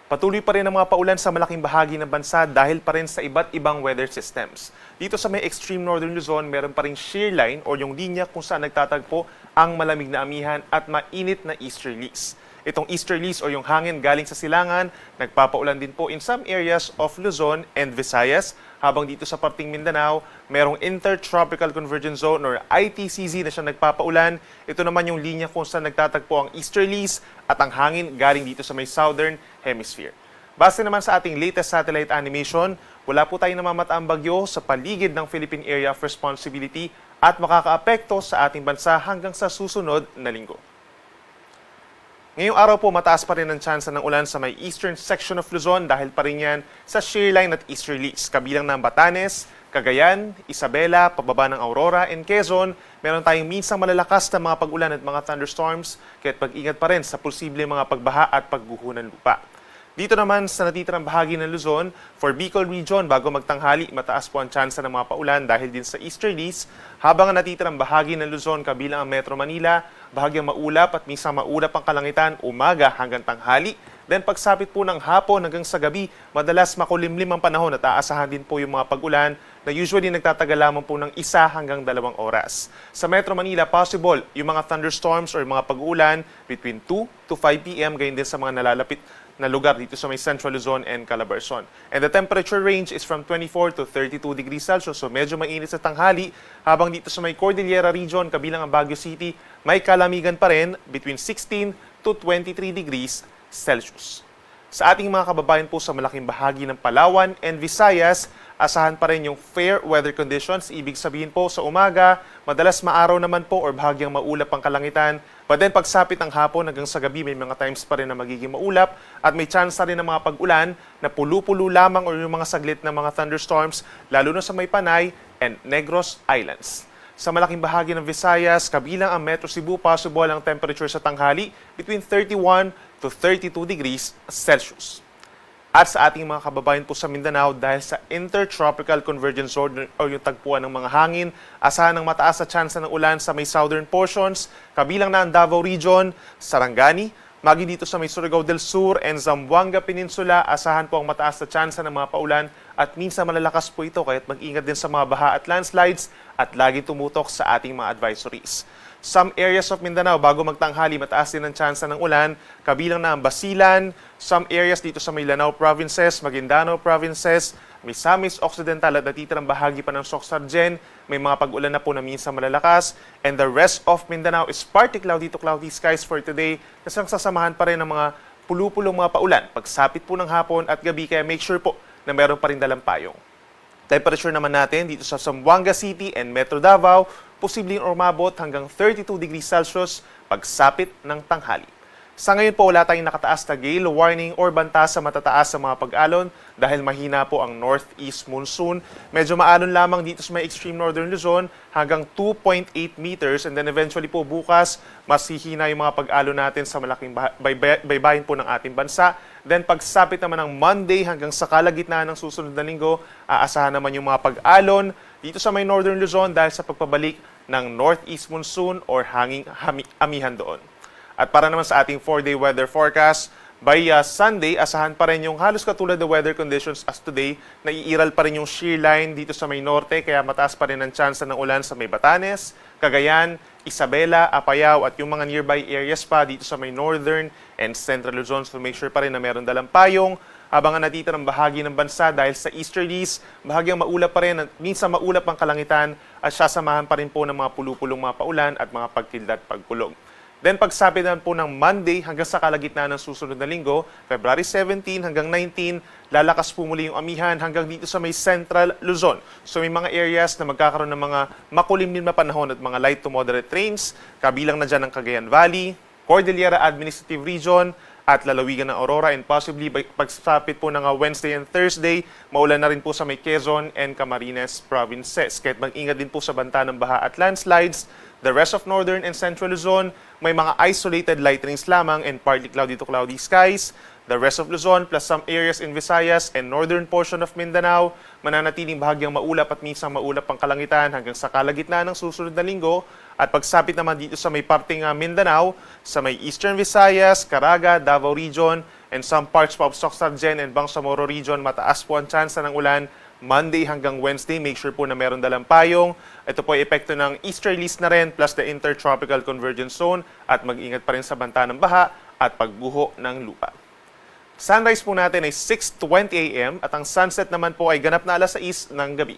Patuloy pa rin ang mga paulan sa malaking bahagi ng bansa dahil pa rin sa iba't ibang weather systems. Dito sa may extreme northern Luzon, meron pa rin shear line o yung linya kung saan nagtatagpo ang malamig na amihan at mainit na easterlies. Itong easterlies o yung hangin galing sa silangan, nagpapaulan din po in some areas of Luzon and Visayas, habang dito sa parting Mindanao, merong Intertropical Convergence Zone or ITCZ na siya nagpapaulan. Ito naman yung linya kung saan nagtatagpo ang easterlies at ang hangin galing dito sa may southern hemisphere. Base naman sa ating latest satellite animation, wala po tayong namamataang bagyo sa paligid ng Philippine Area of Responsibility at makakaapekto sa ating bansa hanggang sa susunod na linggo. Ngayong araw po, mataas pa rin ang tsansa ng ulan sa may eastern section of Luzon dahil pa rin yan sa shear line at easterlies. Kabilang ng Batanes, Cagayan, Isabela, pababa ng Aurora, and Quezon, meron tayong minsang malalakas na mga pag-ulan at mga thunderstorms, kaya't pag-ingat pa rin sa posibleng mga pagbaha at pagguho ng lupa. Dito naman sa natitirang bahagi ng Luzon, for Bicol Region, bago magtanghali, mataas po ang tsansa ng mga paulan dahil din sa easterlies, habang ang natitirang bahagi ng Luzon, kabilang ang Metro Manila, bahagyang maulap at minsan maulap ang kalangitan umaga hanggang tanghali. Then pagsapit po ng hapon hanggang sa gabi, madalas makulimlim ang panahon at aasahan din po yung mga pag-ulan na usually nagtatagal lamang po ng 1 hanggang 2 oras. Sa Metro Manila, possible yung mga thunderstorms or mga pag-ulan between 2 to 5 p.m. gayon din sa mga nalalapit na lugar dito sa may Central Luzon and Calabarzon. And the temperature range is from 24 to 32 degrees Celsius, so medyo mainit sa tanghali, habang dito sa may Cordillera Region, kabilang ang Baguio City, may kalamigan pa rin between 16 to 23 degrees Celsius. Sa ating mga kababayan po sa malaking bahagi ng Palawan and Visayas, asahan pa rin yung fair weather conditions. Ibig sabihin po sa umaga, madalas maaraw naman po or bahagyang maulap ang kalangitan. But then pagsapit ng hapon hanggang sa gabi, may mga times pa rin na magiging maulap at may chance rin ng mga pag-ulan na pulo-pulo lamang or yung mga saglit na mga thunderstorms, lalo na sa may Panay and Negros Islands. Sa malaking bahagi ng Visayas, kabilang ang Metro Cebu, possible ang temperature sa tanghali between 31 to 32 degrees Celsius. At sa ating mga kababayan po sa Mindanao, dahil sa Intertropical Convergence Zone o yung tagpuan ng mga hangin, asahan ng mataas na tsansa ng ulan sa may southern portions, kabilang na ang Davao Region, Sarangani, magi dito sa may Surigao del Sur and Zamboanga Peninsula, asahan po ang mataas na tsansa ng mga paulan at minsan malalakas po ito, kaya't mag-ingat din sa mga baha at landslides at lagi tumutok sa ating mga advisories. Some areas of Mindanao, bago magtanghali, mataas din ang tsansa ng ulan, kabilang na ang Basilan, some areas dito sa may Lanao Provinces, Maguindanao Provinces, Misamis Occidental at natitirang bahagi pa ng Soc-Sargen, may mga pag-ulan na po na minsan malalakas, and the rest of Mindanao is partly cloudy to cloudy skies for today, kasi sasamahan pa rin ng mga pulupulong mga paulan, pagsapit po ng hapon at gabi, kaya make sure po na meron pa rin dalang payong. Temperature naman natin dito sa Zamboanga City and Metro Davao, posibleng umabot hanggang 32 degrees Celsius pagsapit ng tanghali. Sa ngayon po, wala tayong nakataas na gale warning or banta sa matataas sa mga pag-alon dahil mahina po ang northeast monsoon. Medyo maalon lamang dito sa may extreme northern Luzon hanggang 2.8 meters, and then eventually po bukas, mas hihina yung mga pag-alon natin sa malaking baybayin po ng ating bansa. Then pagsapit naman ng Monday hanggang sa kalagitnaan ng susunod na linggo, aasahan naman yung mga pag-alon dito sa may northern Luzon dahil sa pagpabalik ng northeast monsoon or hanging amihan doon. At para naman sa ating 4-day weather forecast, by Sunday, asahan pa rin yung halos katulad ng weather conditions as today, naiiral pa rin yung shear line dito sa may norte, kaya mataas pa rin ang tsansa ng ulan sa may Batanes, Cagayan, Isabela, Apayao at yung mga nearby areas pa dito sa may northern and central Luzon. So make sure pa rin na meron dalang payong, habang ang natitirang bahagi ng bansa dahil sa easterlies, bahagyang maulap pa rin at minsan maulap ang kalangitan at sasamahan pa rin po ng mga pulupulong mga paulan at mga pagkilda at pagkulog. Then pagsapit naman po ng Monday hanggang sa kalagitnaan ng susunod na linggo, February 17 hanggang 19, lalakas po muli yung amihan hanggang dito sa may Central Luzon. So may mga areas na magkakaroon ng mga makulimlim na panahon at mga light to moderate rains, kabilang na dyan ang Cagayan Valley, Cordillera Administrative Region, at lalawigan ng Aurora, and possibly pagsapit po ng Wednesday and Thursday, maulan na rin po sa may Quezon and Camarines Provinces. Kahit mag-ingat din po sa banta ng baha at landslides, the rest of northern and central Luzon, may mga isolated light rains lamang and partly cloudy to cloudy skies. The rest of Luzon plus some areas in Visayas and northern portion of Mindanao, mananatiling bahagyang maulap at minsan maulap ang kalangitan hanggang sa kalagitnaan ng susunod na linggo. At pagsapit naman dito sa may parting Mindanao, sa may Eastern Visayas, Caraga, Davao Region, and some parts po of Soctargen and Bangsamoro Region, mataas po ang tsansa ng ulan Monday hanggang Wednesday. Make sure po na meron dalang payong. Ito po ay epekto ng easterlies na rin plus the intertropical convergence zone at mag-ingat pa rin sa banta ng baha at pagbuho ng lupa. Sunrise po natin ay 6:20 a.m. at ang sunset naman po ay ganap na 6:00 ng gabi.